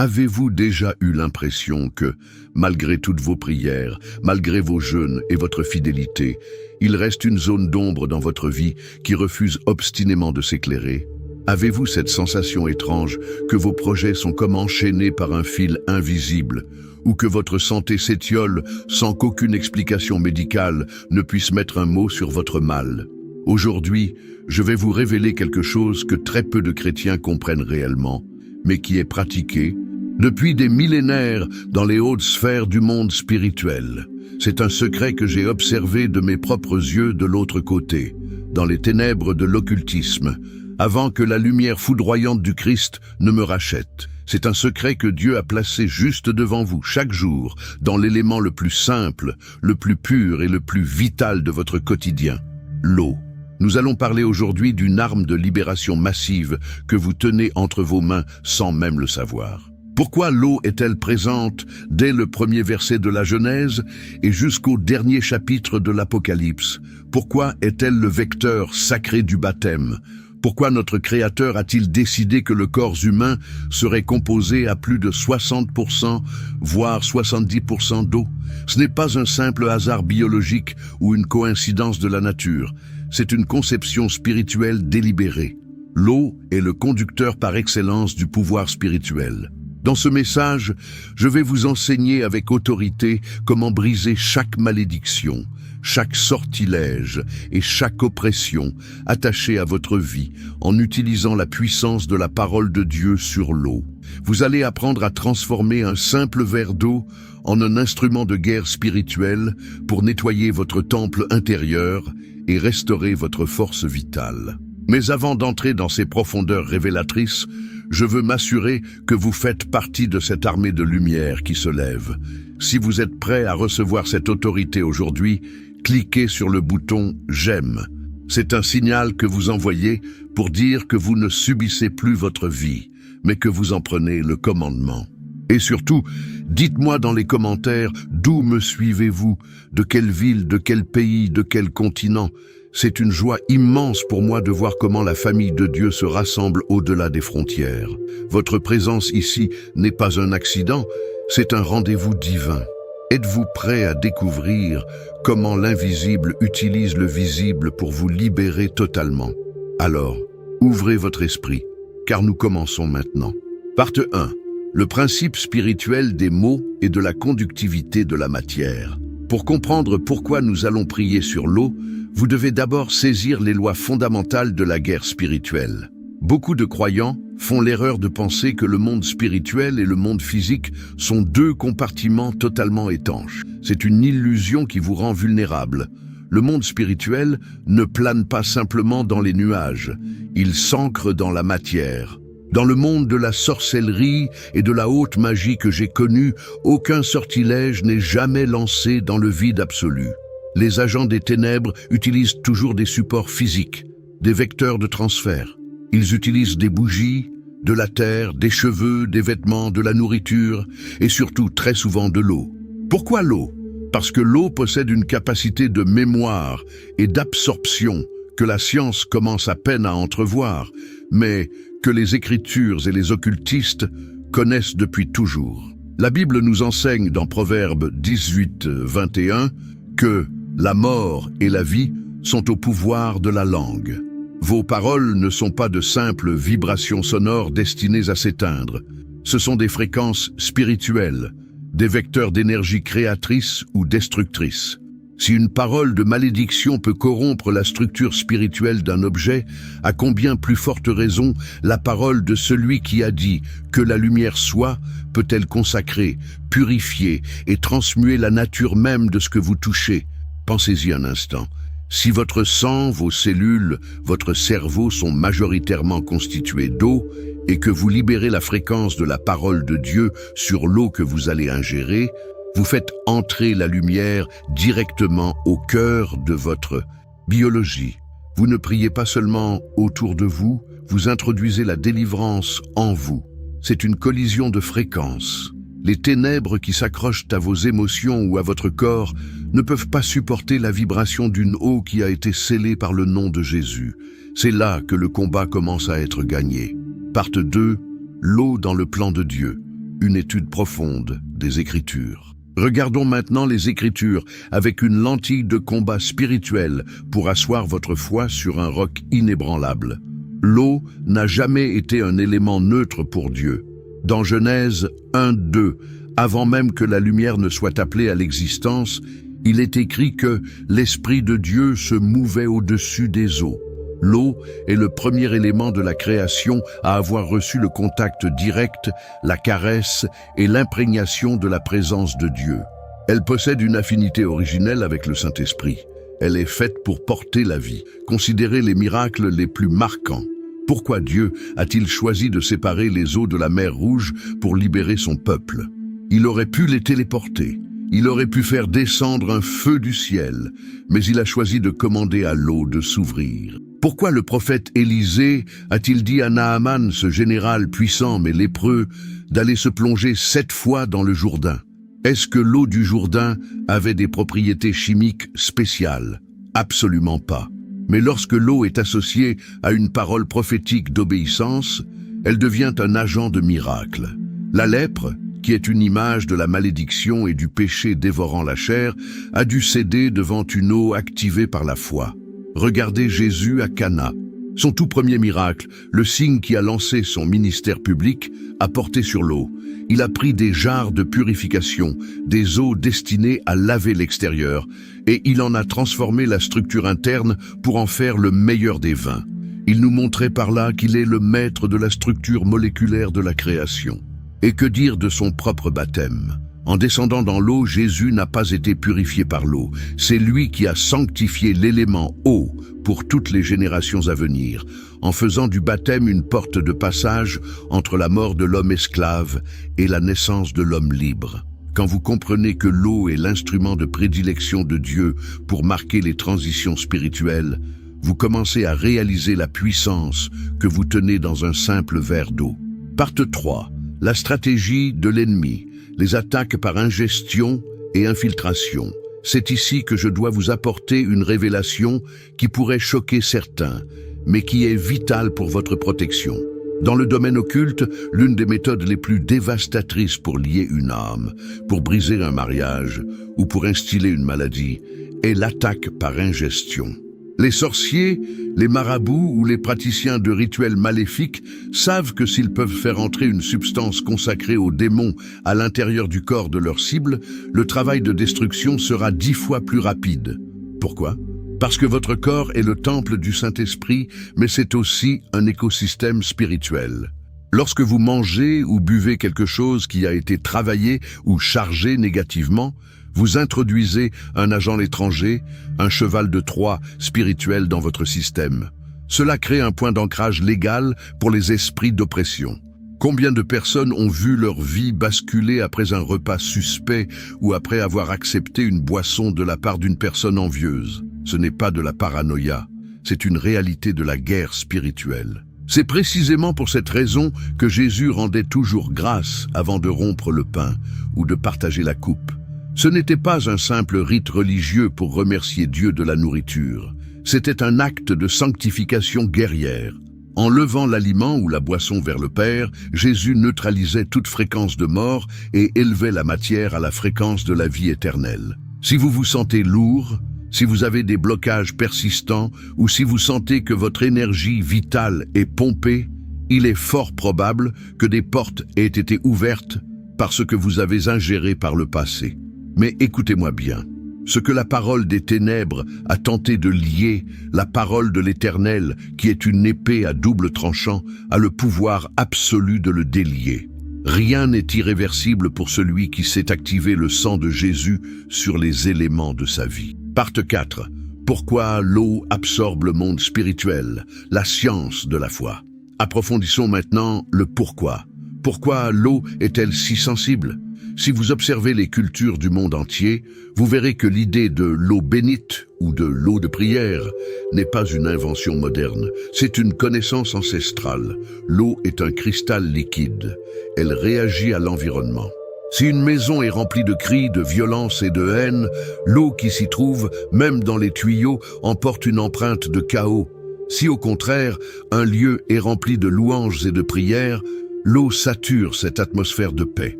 Avez-vous déjà eu l'impression que, malgré toutes vos prières, malgré vos jeûnes et votre fidélité, il reste une zone d'ombre dans votre vie qui refuse obstinément de s'éclairer? Avez-vous cette sensation étrange que vos projets sont comme enchaînés par un fil invisible, ou que votre santé s'étiole sans qu'aucune explication médicale ne puisse mettre un mot sur votre mal? Aujourd'hui, je vais vous révéler quelque chose que très peu de chrétiens comprennent réellement, mais qui est pratiqué depuis des millénaires dans les hautes sphères du monde spirituel. C'est un secret que j'ai observé de mes propres yeux de l'autre côté, dans les ténèbres de l'occultisme, avant que la lumière foudroyante du Christ ne me rachète. C'est un secret que Dieu a placé juste devant vous chaque jour, dans l'élément le plus simple, le plus pur et le plus vital de votre quotidien, l'eau. Nous allons parler aujourd'hui d'une arme de libération massive que vous tenez entre vos mains sans même le savoir. Pourquoi l'eau est-elle présente dès le premier verset de la Genèse et jusqu'au dernier chapitre de l'Apocalypse? Pourquoi est-elle le vecteur sacré du baptême? Pourquoi notre Créateur a-t-il décidé que le corps humain serait composé à plus de 60%, voire 70% d'eau? Ce n'est pas un simple hasard biologique ou une coïncidence de la nature. C'est une conception spirituelle délibérée. L'eau est le conducteur par excellence du pouvoir spirituel. Dans ce message, je vais vous enseigner avec autorité comment briser chaque malédiction, chaque sortilège et chaque oppression attachée à votre vie en utilisant la puissance de la parole de Dieu sur l'eau. Vous allez apprendre à transformer un simple verre d'eau en un instrument de guerre spirituelle pour nettoyer votre temple intérieur et restaurer votre force vitale. Mais avant d'entrer dans ces profondeurs révélatrices, je veux m'assurer que vous faites partie de cette armée de lumière qui se lève. Si vous êtes prêt à recevoir cette autorité aujourd'hui, cliquez sur le bouton « J'aime ». C'est un signal que vous envoyez pour dire que vous ne subissez plus votre vie, mais que vous en prenez le commandement. Et surtout, dites-moi dans les commentaires d'où me suivez-vous, de quelle ville, de quel pays, de quel continent. C'est une joie immense pour moi de voir comment la famille de Dieu se rassemble au-delà des frontières. Votre présence ici n'est pas un accident, c'est un rendez-vous divin. Êtes-vous prêt à découvrir comment l'invisible utilise le visible pour vous libérer totalement? Alors, ouvrez votre esprit, car nous commençons maintenant. Partie 1. Le principe spirituel des mots et de la conductivité de la matière. Pour comprendre pourquoi nous allons prier sur l'eau, vous devez d'abord saisir les lois fondamentales de la guerre spirituelle. Beaucoup de croyants font l'erreur de penser que le monde spirituel et le monde physique sont deux compartiments totalement étanches. C'est une illusion qui vous rend vulnérable. Le monde spirituel ne plane pas simplement dans les nuages, il s'ancre dans la matière. Dans le monde de la sorcellerie et de la haute magie que j'ai connu, aucun sortilège n'est jamais lancé dans le vide absolu. Les agents des ténèbres utilisent toujours des supports physiques, des vecteurs de transfert. Ils utilisent des bougies, de la terre, des cheveux, des vêtements, de la nourriture et surtout très souvent de l'eau. Pourquoi l'eau? Parce que l'eau possède une capacité de mémoire et d'absorption que la science commence à peine à entrevoir, mais que les Écritures et les occultistes connaissent depuis toujours. La Bible nous enseigne dans Proverbes 18, 21 que la mort et la vie sont au pouvoir de la langue. Vos paroles ne sont pas de simples vibrations sonores destinées à s'éteindre. Ce sont des fréquences spirituelles, des vecteurs d'énergie créatrice ou destructrice. Si une parole de malédiction peut corrompre la structure spirituelle d'un objet, à combien plus forte raison la parole de celui qui a dit « que la lumière soit » peut-elle consacrer, purifier et transmuer la nature même de ce que vous touchez? Pensez-y un instant. Si votre sang, vos cellules, votre cerveau sont majoritairement constitués d'eau et que vous libérez la fréquence de la parole de Dieu sur l'eau que vous allez ingérer, vous faites entrer la lumière directement au cœur de votre biologie. Vous ne priez pas seulement autour de vous, vous introduisez la délivrance en vous. C'est une collision de fréquences. Les ténèbres qui s'accrochent à vos émotions ou à votre corps ne peuvent pas supporter la vibration d'une eau qui a été scellée par le nom de Jésus. C'est là que le combat commence à être gagné. Partie 2, l'eau dans le plan de Dieu. une étude profonde des Écritures. Regardons maintenant les Écritures avec une lentille de combat spirituel pour asseoir votre foi sur un roc inébranlable. L'eau n'a jamais été un élément neutre pour Dieu. Dans Genèse 1:2, avant même que la lumière ne soit appelée à l'existence, il est écrit que l'Esprit de Dieu se mouvait au-dessus des eaux. L'eau est le premier élément de la création à avoir reçu le contact direct, la caresse et l'imprégnation de la présence de Dieu. Elle possède une affinité originelle avec le Saint-Esprit. Elle est faite pour porter la vie. Considérez les miracles les plus marquants. Pourquoi Dieu a-t-il choisi de séparer les eaux de la mer Rouge pour libérer son peuple? Il aurait pu les téléporter. Il aurait pu faire descendre un feu du ciel, mais il a choisi de commander à l'eau de s'ouvrir. Pourquoi le prophète Élisée a-t-il dit à Naaman, ce général puissant mais lépreux, d'aller se plonger 7 fois dans le Jourdain? Est-ce que l'eau du Jourdain avait des propriétés chimiques spéciales? Absolument pas. Mais lorsque l'eau est associée à une parole prophétique d'obéissance, elle devient un agent de miracle. La lèpre, qui est une image de la malédiction et du péché dévorant la chair, a dû céder devant une eau activée par la foi. Regardez Jésus à Cana. Son tout premier miracle, le signe qui a lancé son ministère public, a porté sur l'eau. Il a pris des jarres de purification, des eaux destinées à laver l'extérieur, et il en a transformé la structure interne pour en faire le meilleur des vins. Il nous montrait par là qu'il est le maître de la structure moléculaire de la création. Et que dire de son propre baptême? En descendant dans l'eau, Jésus n'a pas été purifié par l'eau. C'est lui qui a sanctifié l'élément eau pour toutes les générations à venir, en faisant du baptême une porte de passage entre la mort de l'homme esclave et la naissance de l'homme libre. Quand vous comprenez que l'eau est l'instrument de prédilection de Dieu pour marquer les transitions spirituelles, vous commencez à réaliser la puissance que vous tenez dans un simple verre d'eau. Partie 3. La stratégie de l'ennemi, les attaques par ingestion et infiltration. C'est ici que je dois vous apporter une révélation qui pourrait choquer certains, mais qui est vitale pour votre protection. Dans le domaine occulte, l'une des méthodes les plus dévastatrices pour lier une âme, pour briser un mariage ou pour instiller une maladie est l'attaque par ingestion. Les sorciers, les marabouts ou les praticiens de rituels maléfiques savent que s'ils peuvent faire entrer une substance consacrée aux démons à l'intérieur du corps de leur cible, le travail de destruction sera 10 fois plus rapide. Pourquoi? Parce que votre corps est le temple du Saint-Esprit, mais c'est aussi un écosystème spirituel. Lorsque vous mangez ou buvez quelque chose qui a été travaillé ou chargé négativement, vous introduisez un agent étranger, un cheval de Troie spirituel dans votre système. Cela crée un point d'ancrage légal pour les esprits d'oppression. Combien de personnes ont vu leur vie basculer après un repas suspect ou après avoir accepté une boisson de la part d'une personne envieuse? Ce n'est pas de la paranoïa, c'est une réalité de la guerre spirituelle. C'est précisément pour cette raison que Jésus rendait toujours grâce avant de rompre le pain ou de partager la coupe. Ce n'était pas un simple rite religieux pour remercier Dieu de la nourriture. C'était un acte de sanctification guerrière. En levant l'aliment ou la boisson vers le Père, Jésus neutralisait toute fréquence de mort et élevait la matière à la fréquence de la vie éternelle. Si vous vous sentez lourd, si vous avez des blocages persistants ou si vous sentez que votre énergie vitale est pompée, il est fort probable que des portes aient été ouvertes par ce que vous avez ingéré par le passé. Mais écoutez-moi bien, ce que la parole des ténèbres a tenté de lier, la parole de l'Éternel, qui est une épée à double tranchant, a le pouvoir absolu de le délier. Rien n'est irréversible pour celui qui sait activer le sang de Jésus sur les éléments de sa vie. Partie 4. Pourquoi l'eau absorbe le monde spirituel, la science de la foi. Approfondissons maintenant le pourquoi. Pourquoi l'eau est-elle si sensible? Si vous observez les cultures du monde entier, vous verrez que l'idée de l'eau bénite ou de l'eau de prière n'est pas une invention moderne. C'est une connaissance ancestrale. L'eau est un cristal liquide. Elle réagit à l'environnement. Si une maison est remplie de cris, de violence et de haine, l'eau qui s'y trouve, même dans les tuyaux, emporte une empreinte de chaos. Si au contraire, un lieu est rempli de louanges et de prières, L'eau sature cette atmosphère de paix.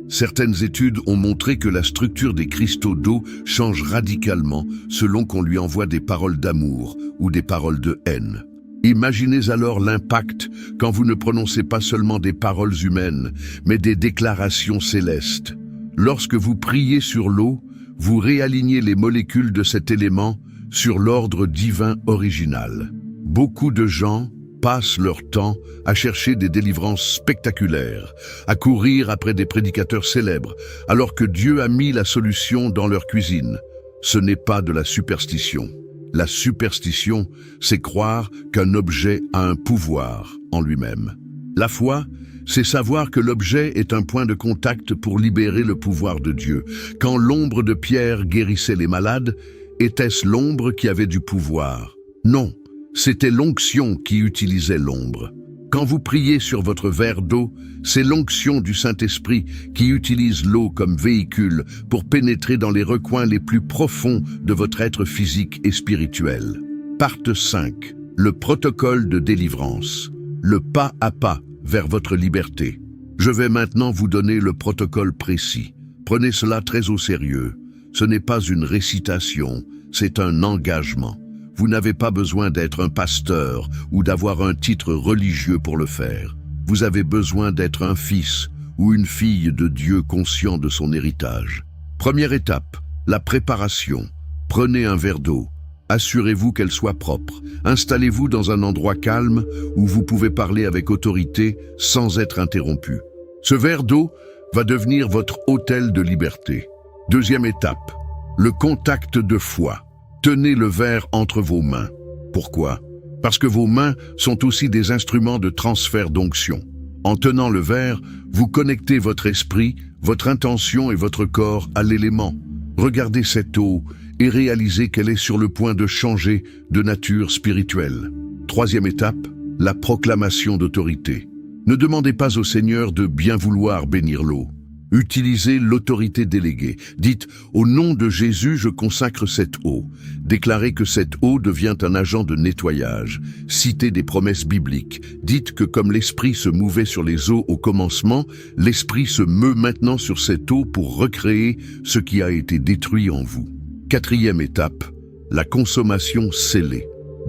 Certaines études ont montré que la structure des cristaux d'eau change radicalement selon qu'on lui envoie des paroles d'amour ou des paroles de haine. Imaginez alors l'impact quand vous ne prononcez pas seulement des paroles humaines, mais des déclarations célestes. Lorsque vous priez sur l'eau, vous réalignez les molécules de cet élément sur l'ordre divin original. Beaucoup de gens passent leur temps à chercher des délivrances spectaculaires, à courir après des prédicateurs célèbres, alors que Dieu a mis la solution dans leur cuisine. Ce n'est pas de la superstition. La superstition, c'est croire qu'un objet a un pouvoir en lui-même. La foi, c'est savoir que l'objet est un point de contact pour libérer le pouvoir de Dieu. Quand l'ombre de Pierre guérissait les malades, était-ce l'ombre qui avait du pouvoir? Non. C'était l'onction qui utilisait l'ombre. Quand vous priez sur votre verre d'eau, c'est l'onction du Saint-Esprit qui utilise l'eau comme véhicule pour pénétrer dans les recoins les plus profonds de votre être physique et spirituel. Parte 5. Le protocole de délivrance. Le pas à pas vers votre liberté. Je vais maintenant vous donner le protocole précis. Prenez cela très au sérieux. Ce n'est pas une récitation, c'est un engagement. Vous n'avez pas besoin d'être un pasteur ou d'avoir un titre religieux pour le faire. Vous avez besoin d'être un fils ou une fille de Dieu conscient de son héritage. Première étape, la préparation. Prenez un verre d'eau. Assurez-vous qu'elle soit propre. Installez-vous dans un endroit calme où vous pouvez parler avec autorité sans être interrompu. Ce verre d'eau va devenir votre autel de liberté. Deuxième étape, le contact de foi. Tenez le verre entre vos mains. Pourquoi? Parce que vos mains sont aussi des instruments de transfert d'onction. En tenant le verre, vous connectez votre esprit, votre intention et votre corps à l'élément. Regardez cette eau et réalisez qu'elle est sur le point de changer de nature spirituelle. Troisième étape, la proclamation d'autorité. Ne demandez pas au Seigneur de bien vouloir bénir l'eau. Utilisez l'autorité déléguée. Dites « Au nom de Jésus, je consacre cette eau ». Déclarez que cette eau devient un agent de nettoyage. Citez des promesses bibliques. Dites que comme l'Esprit se mouvait sur les eaux au commencement, l'Esprit se meut maintenant sur cette eau pour recréer ce qui a été détruit en vous. Quatrième étape, la consommation scellée.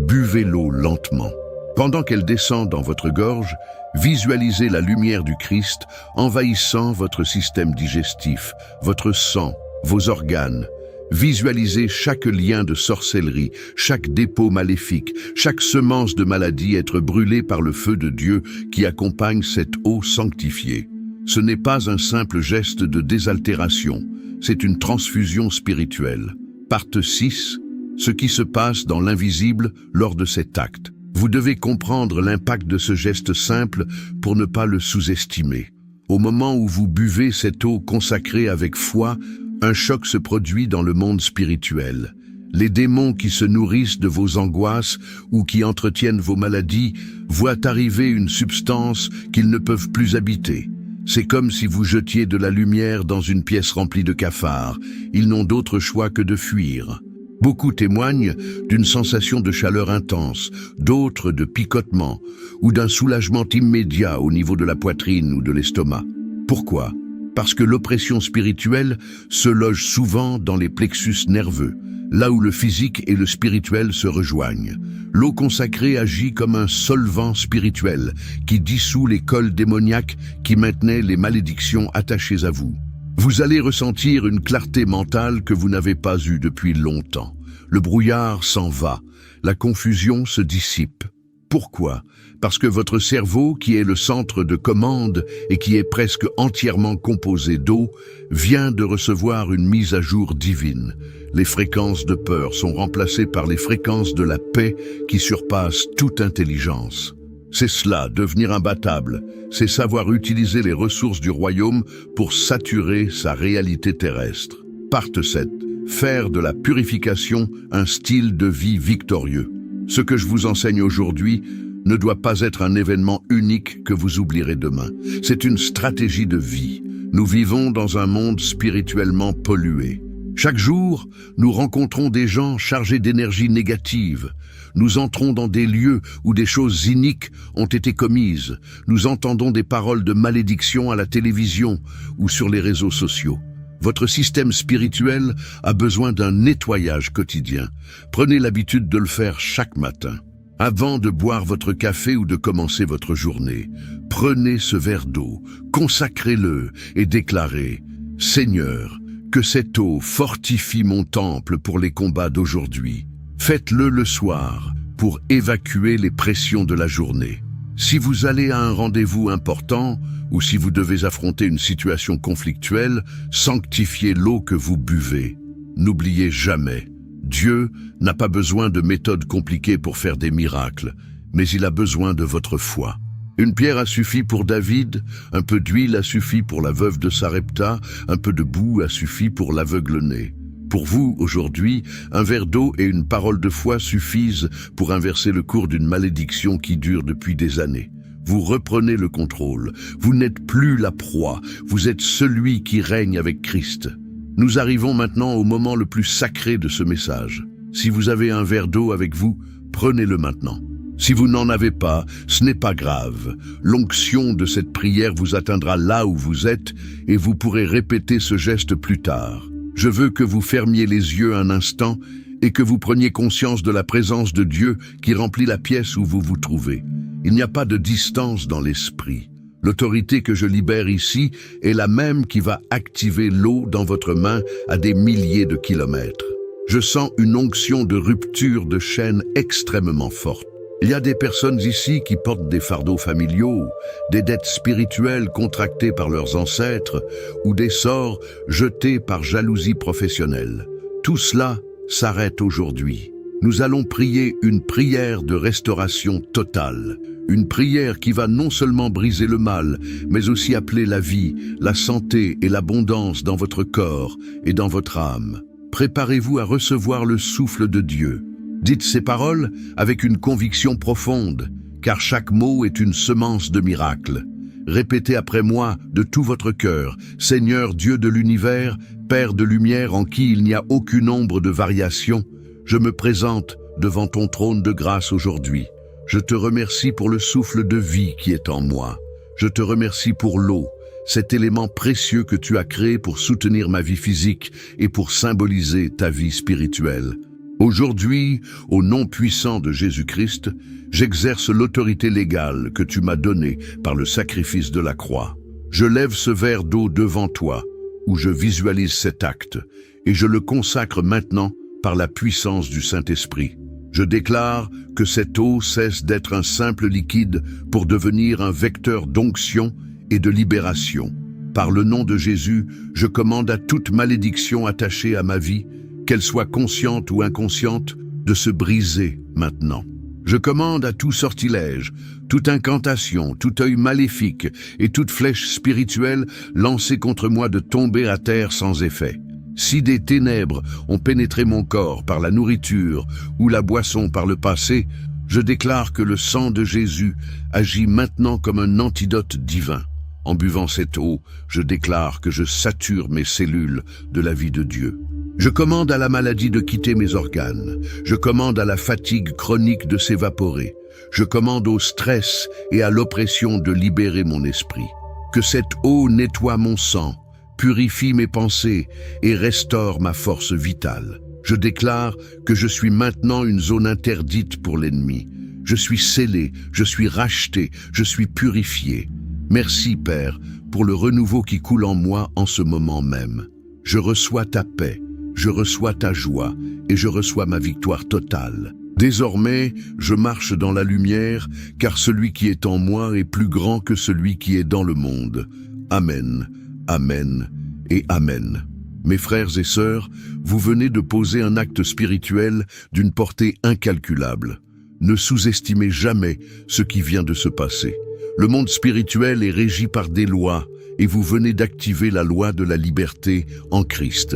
Buvez l'eau lentement. Pendant qu'elle descend dans votre gorge, visualisez la lumière du Christ envahissant votre système digestif, votre sang, vos organes. Visualisez chaque lien de sorcellerie, chaque dépôt maléfique, chaque semence de maladie être brûlée par le feu de Dieu qui accompagne cette eau sanctifiée. Ce n'est pas un simple geste de désaltération, c'est une transfusion spirituelle. Parte 6. Ce qui se passe dans l'invisible lors de cet acte. Vous devez comprendre l'impact de ce geste simple pour ne pas le sous-estimer. Au moment où vous buvez cette eau consacrée avec foi, un choc se produit dans le monde spirituel. Les démons qui se nourrissent de vos angoisses ou qui entretiennent vos maladies voient arriver une substance qu'ils ne peuvent plus habiter. C'est comme si vous jetiez de la lumière dans une pièce remplie de cafards. Ils n'ont d'autre choix que de fuir. Beaucoup témoignent d'une sensation de chaleur intense, d'autres de picotement ou d'un soulagement immédiat au niveau de la poitrine ou de l'estomac. Pourquoi? Parce que l'oppression spirituelle se loge souvent dans les plexus nerveux, là où le physique et le spirituel se rejoignent. L'eau consacrée agit comme un solvant spirituel qui dissout les cols démoniaques qui maintenaient les malédictions attachées à vous. Vous allez ressentir une clarté mentale que vous n'avez pas eue depuis longtemps. Le brouillard s'en va, la confusion se dissipe. Pourquoi? Parce que votre cerveau, qui est le centre de commande et qui est presque entièrement composé d'eau, vient de recevoir une mise à jour divine. Les fréquences de peur sont remplacées par les fréquences de la paix qui surpassent toute intelligence. C'est cela, devenir imbattable, c'est savoir utiliser les ressources du royaume pour saturer sa réalité terrestre. Parte 7. Faire de la purification un style de vie victorieux. Ce que je vous enseigne aujourd'hui ne doit pas être un événement unique que vous oublierez demain. C'est une stratégie de vie. Nous vivons dans un monde spirituellement pollué. Chaque jour, nous rencontrons des gens chargés d'énergie négative. Nous entrons dans des lieux où des choses iniques ont été commises. Nous entendons des paroles de malédiction à la télévision ou sur les réseaux sociaux. Votre système spirituel a besoin d'un nettoyage quotidien. Prenez l'habitude de le faire chaque matin. Avant de boire votre café ou de commencer votre journée, prenez ce verre d'eau, consacrez-le et déclarez « Seigneur, que cette eau fortifie mon temple pour les combats d'aujourd'hui. Faites-le le soir pour évacuer les pressions de la journée. Si vous allez à un rendez-vous important ou si vous devez affronter une situation conflictuelle, sanctifiez l'eau que vous buvez. N'oubliez jamais, Dieu n'a pas besoin de méthodes compliquées pour faire des miracles, mais il a besoin de votre foi. Une pierre a suffi pour David, un peu d'huile a suffi pour la veuve de Sarepta, un peu de boue a suffi pour l'aveugle-né. Pour vous, aujourd'hui, un verre d'eau et une parole de foi suffisent pour inverser le cours d'une malédiction qui dure depuis des années. Vous reprenez le contrôle, vous n'êtes plus la proie, vous êtes celui qui règne avec Christ. Nous arrivons maintenant au moment le plus sacré de ce message. Si vous avez un verre d'eau avec vous, prenez-le maintenant. Si vous n'en avez pas, ce n'est pas grave. L'onction de cette prière vous atteindra là où vous êtes et vous pourrez répéter ce geste plus tard. Je veux que vous fermiez les yeux un instant et que vous preniez conscience de la présence de Dieu qui remplit la pièce où vous vous trouvez. Il n'y a pas de distance dans l'esprit. L'autorité que je libère ici est la même qui va activer l'eau dans votre main à des milliers de kilomètres. Je sens une onction de rupture de chaînes extrêmement forte. Il y a des personnes ici qui portent des fardeaux familiaux, des dettes spirituelles contractées par leurs ancêtres ou des sorts jetés par jalousie professionnelle. Tout cela s'arrête aujourd'hui. Nous allons prier une prière de restauration totale. Une prière qui va non seulement briser le mal, mais aussi appeler la vie, la santé et l'abondance dans votre corps et dans votre âme. Préparez-vous à recevoir le souffle de Dieu. Dites ces paroles avec une conviction profonde, car chaque mot est une semence de miracle. Répétez après moi de tout votre cœur, Seigneur Dieu de l'univers, Père de lumière en qui il n'y a aucune ombre de variation, je me présente devant ton trône de grâce aujourd'hui. Je te remercie pour le souffle de vie qui est en moi. Je te remercie pour l'eau, cet élément précieux que tu as créé pour soutenir ma vie physique et pour symboliser ta vie spirituelle. Aujourd'hui, au nom puissant de Jésus-Christ, j'exerce l'autorité légale que tu m'as donnée par le sacrifice de la croix. Je lève ce verre d'eau devant toi, où je visualise cet acte, et je le consacre maintenant par la puissance du Saint-Esprit. Je déclare que cette eau cesse d'être un simple liquide pour devenir un vecteur d'onction et de libération. Par le nom de Jésus, je commande à toute malédiction attachée à ma vie, qu'elle soit consciente ou inconsciente, de se briser maintenant. Je commande à tout sortilège, toute incantation, tout œil maléfique et toute flèche spirituelle lancée contre moi de tomber à terre sans effet. Si des ténèbres ont pénétré mon corps par la nourriture ou la boisson par le passé, je déclare que le sang de Jésus agit maintenant comme un antidote divin. En buvant cette eau, je déclare que je sature mes cellules de la vie de Dieu. Je commande à la maladie de quitter mes organes. Je commande à la fatigue chronique de s'évaporer. Je commande au stress et à l'oppression de libérer mon esprit. Que cette eau nettoie mon sang, purifie mes pensées et restaure ma force vitale. Je déclare que je suis maintenant une zone interdite pour l'ennemi. Je suis scellé, je suis racheté, je suis purifié. Merci, Père, pour le renouveau qui coule en moi en ce moment même. Je reçois ta paix. Je reçois ta joie et je reçois ma victoire totale. Désormais, je marche dans la lumière, car celui qui est en moi est plus grand que celui qui est dans le monde. Amen, Amen et Amen. Mes frères et sœurs, vous venez de poser un acte spirituel d'une portée incalculable. Ne sous-estimez jamais ce qui vient de se passer. Le monde spirituel est régi par des lois, et vous venez d'activer la loi de la liberté en Christ.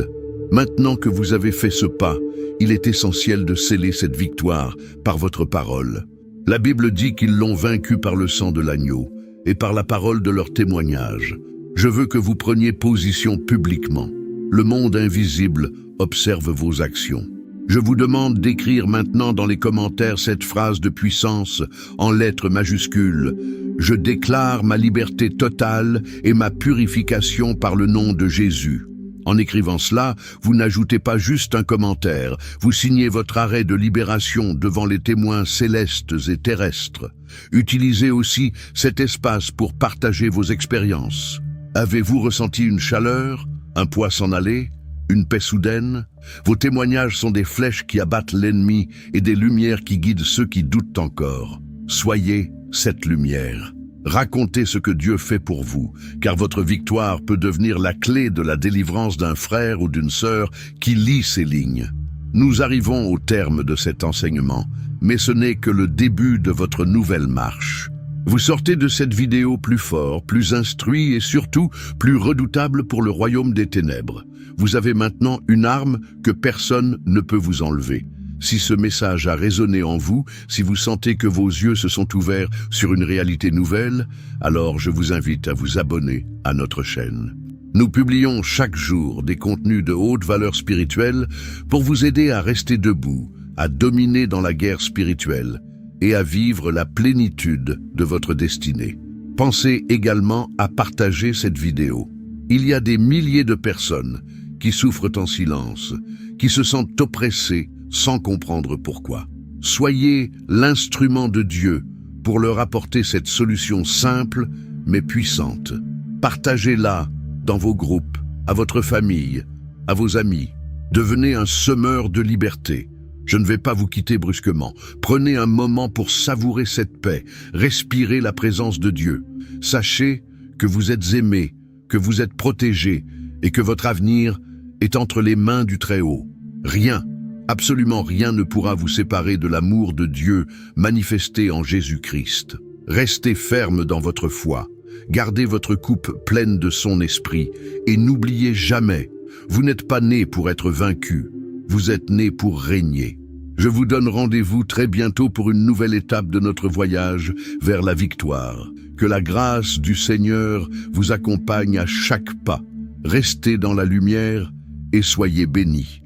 Maintenant que vous avez fait ce pas, il est essentiel de sceller cette victoire par votre parole. La Bible dit qu'ils l'ont vaincu par le sang de l'agneau et par la parole de leur témoignage. Je veux que vous preniez position publiquement. le monde invisible observe vos actions. Je vous demande d'écrire maintenant dans les commentaires cette phrase de puissance en lettres majuscules. Je déclare ma liberté totale et ma purification par le nom de Jésus. En écrivant cela, vous n'ajoutez pas juste un commentaire, vous signez votre arrêt de libération devant les témoins célestes et terrestres. Utilisez aussi cet espace pour partager vos expériences. Avez-vous ressenti une chaleur, un poids s'en aller, une paix soudaine? Vos témoignages sont des flèches qui abattent l'ennemi et des lumières qui guident ceux qui doutent encore. Soyez cette lumière. Racontez ce que Dieu fait pour vous, car votre victoire peut devenir la clé de la délivrance d'un frère ou d'une sœur qui lit ces lignes. Nous arrivons au terme de cet enseignement, mais ce n'est que le début de votre nouvelle marche. Vous sortez de cette vidéo plus fort, plus instruit et surtout plus redoutable pour le royaume des ténèbres. Vous avez maintenant une arme que personne ne peut vous enlever. Si ce message a résonné en vous, si vous sentez que vos yeux se sont ouverts sur une réalité nouvelle, alors je vous invite à vous abonner à notre chaîne. Nous publions chaque jour des contenus de haute valeur spirituelle pour vous aider à rester debout, à dominer dans la guerre spirituelle et à vivre la plénitude de votre destinée. Pensez également à partager cette vidéo. Il y a des milliers de personnes qui souffrent en silence, qui se sentent oppressées sans comprendre pourquoi. Soyez l'instrument de Dieu pour leur apporter cette solution simple mais puissante. Partagez-la dans vos groupes, à votre famille, à vos amis. Devenez un semeur de liberté. Je ne vais pas vous quitter brusquement. Prenez un moment pour savourer cette paix, respirez la présence de Dieu. Sachez que vous êtes aimés, que vous êtes protégés et que votre avenir est entre les mains du Très-Haut. Rien, absolument rien ne pourra vous séparer de l'amour de Dieu manifesté en Jésus-Christ. Restez ferme dans votre foi, gardez votre coupe pleine de son esprit et n'oubliez jamais, vous n'êtes pas né pour être vaincu, vous êtes né pour régner. Je vous donne rendez-vous très bientôt pour une nouvelle étape de notre voyage vers la victoire. Que la grâce du Seigneur vous accompagne à chaque pas. Restez dans la lumière et soyez bénis.